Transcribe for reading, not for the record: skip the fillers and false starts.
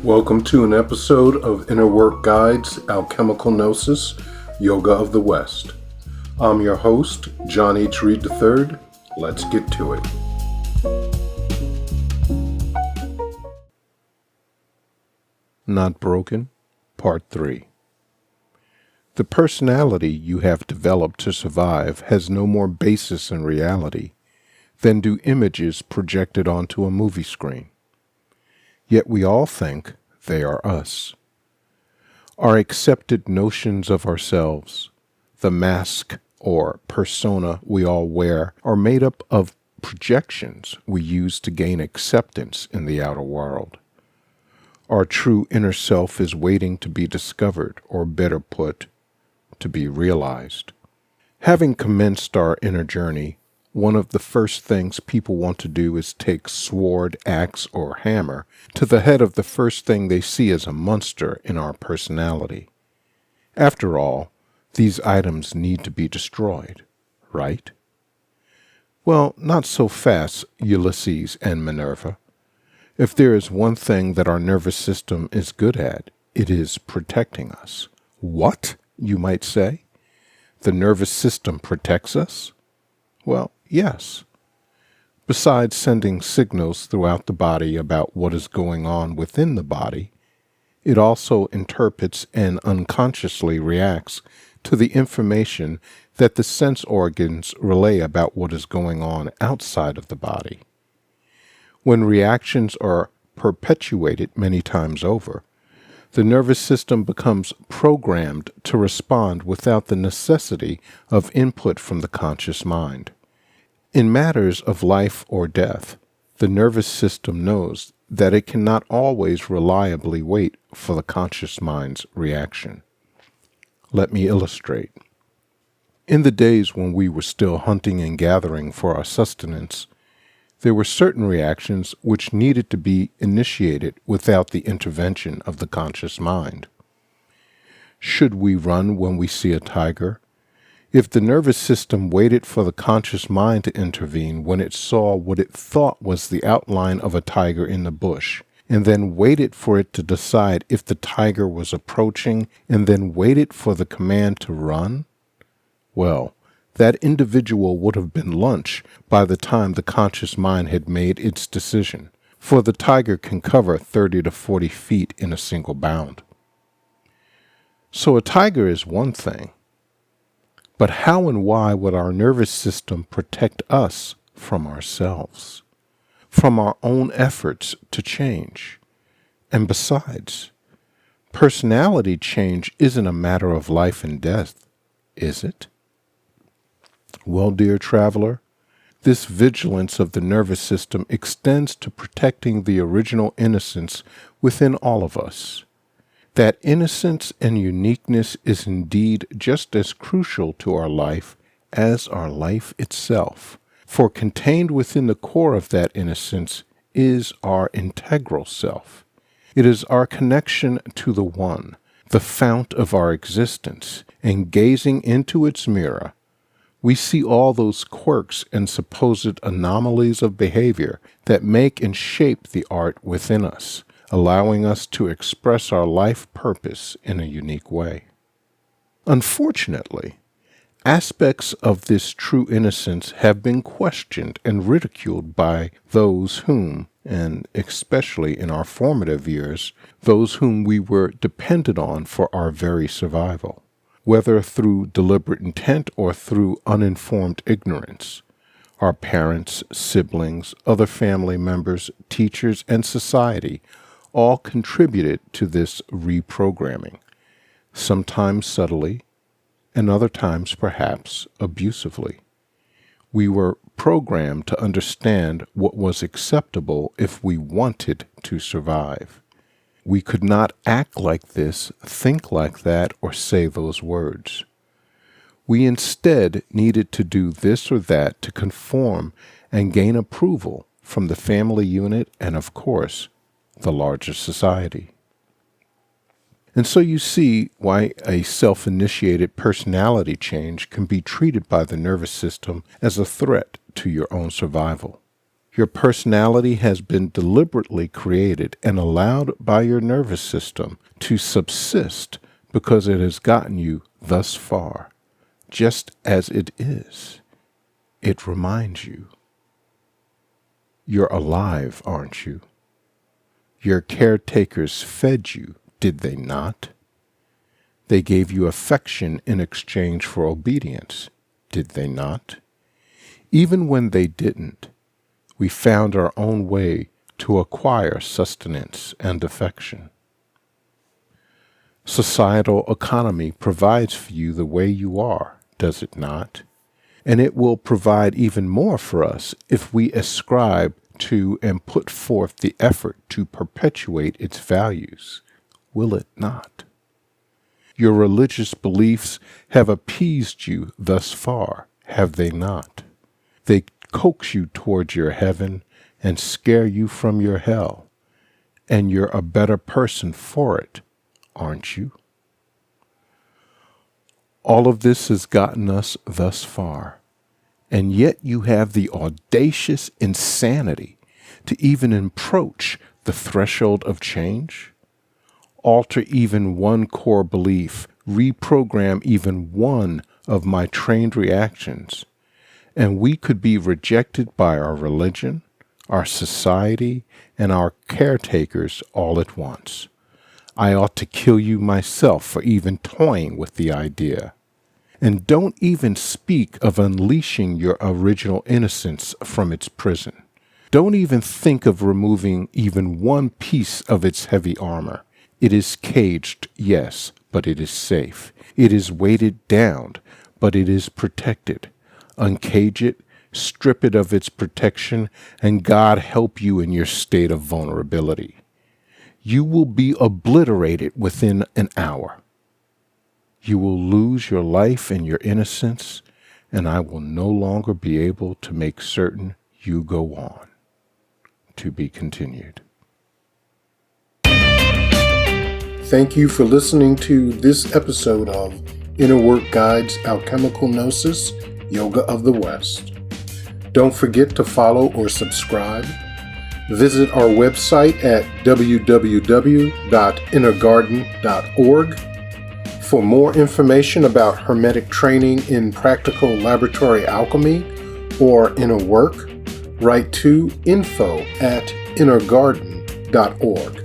Welcome to an episode of Inner Work Guides, Alchemical Gnosis, Yoga of the West. I'm your host, John H. Reed III. Let's get to it. Not Broken, Part 3. The personality you have developed to survive has no more basis in reality than do images projected onto a movie screen. Yet we all think they are us. Our accepted notions of ourselves, the mask or persona we all wear, are made up of projections we use to gain acceptance in the outer world. Our true inner self is waiting to be discovered, or better put, to be realized. Having commenced our inner journey, one of the first things people want to do is take sword, axe, or hammer to the head of the first thing they see as a monster in our personality. After all, these items need to be destroyed, right? Well, not so fast, Ulysses and Minerva. If there is one thing that our nervous system is good at, it is protecting us. What, you might say? The nervous system protects us? Well, yes. Besides sending signals throughout the body about what is going on within the body, it also interprets and unconsciously reacts to the information that the sense organs relay about what is going on outside of the body. When reactions are perpetuated many times over, the nervous system becomes programmed to respond without the necessity of input from the conscious mind. In matters of life or death, the nervous system knows that it cannot always reliably wait for the conscious mind's reaction. Let me illustrate. In the days when we were still hunting and gathering for our sustenance, there were certain reactions which needed to be initiated without the intervention of the conscious mind. Should we run when we see a tiger? If the nervous system waited for the conscious mind to intervene when it saw what it thought was the outline of a tiger in the bush, and then waited for it to decide if the tiger was approaching, and then waited for the command to run, well, that individual would have been lunch by the time the conscious mind had made its decision, for the tiger can cover 30 to 40 feet in a single bound. So a tiger is one thing, but how and why would our nervous system protect us from ourselves, from our own efforts to change? And besides, personality change isn't a matter of life and death, is it? Well, dear traveler, this vigilance of the nervous system extends to protecting the original innocence within all of us. That innocence and uniqueness is indeed just as crucial to our life as our life itself, for contained within the core of that innocence is our integral self. It is our connection to the One, the fount of our existence, and gazing into its mirror, we see all those quirks and supposed anomalies of behavior that make and shape the art within us, allowing us to express our life purpose in a unique way. Unfortunately, aspects of this true innocence have been questioned and ridiculed by those whom, and especially in our formative years, those whom we were dependent on for our very survival. Whether through deliberate intent or through uninformed ignorance, our parents, siblings, other family members, teachers, and society all contributed to this reprogramming, sometimes subtly, and other times perhaps abusively. We were programmed to understand what was acceptable if we wanted to survive. We could not act like this, think like that, or say those words. We instead needed to do this or that to conform and gain approval from the family unit and, of course, the larger society. And so you see why a self-initiated personality change can be treated by the nervous system as a threat to your own survival. Your personality has been deliberately created and allowed by your nervous system to subsist because it has gotten you thus far. Just as it is, it reminds you. You're alive, aren't you? Your caretakers fed you, did they not? They gave you affection in exchange for obedience, did they not? Even when they didn't, we found our own way to acquire sustenance and affection. Societal economy provides for you the way you are, does it not? And it will provide even more for us if we ascribe to and put forth the effort to perpetuate its values, will it not? Your religious beliefs have appeased you thus far, have they not? They coax you towards your heaven and scare you from your hell, and you're a better person for it, aren't you? All of this has gotten us thus far, and yet you have the audacious insanity to even approach the threshold of change? Alter even one core belief, reprogram even one of my trained reactions, and we could be rejected by our religion, our society, and our caretakers all at once. I ought to kill you myself for even toying with the idea. And don't even speak of unleashing your original innocence from its prison. Don't even think of removing even one piece of its heavy armor. It is caged, yes, but it is safe. It is weighted down, but it is protected. Uncage it, strip it of its protection, and God help you in your state of vulnerability. You will be obliterated within an hour. You will lose your life and your innocence, and I will no longer be able to make certain you go on. To be continued. Thank you for listening to this episode of Inner Work Guides Alchemical Gnosis, Yoga of the West. Don't forget to follow or subscribe. Visit our website at www.innergarden.org. For more information about Hermetic training in practical laboratory alchemy or inner work, write to info@innergarden.org.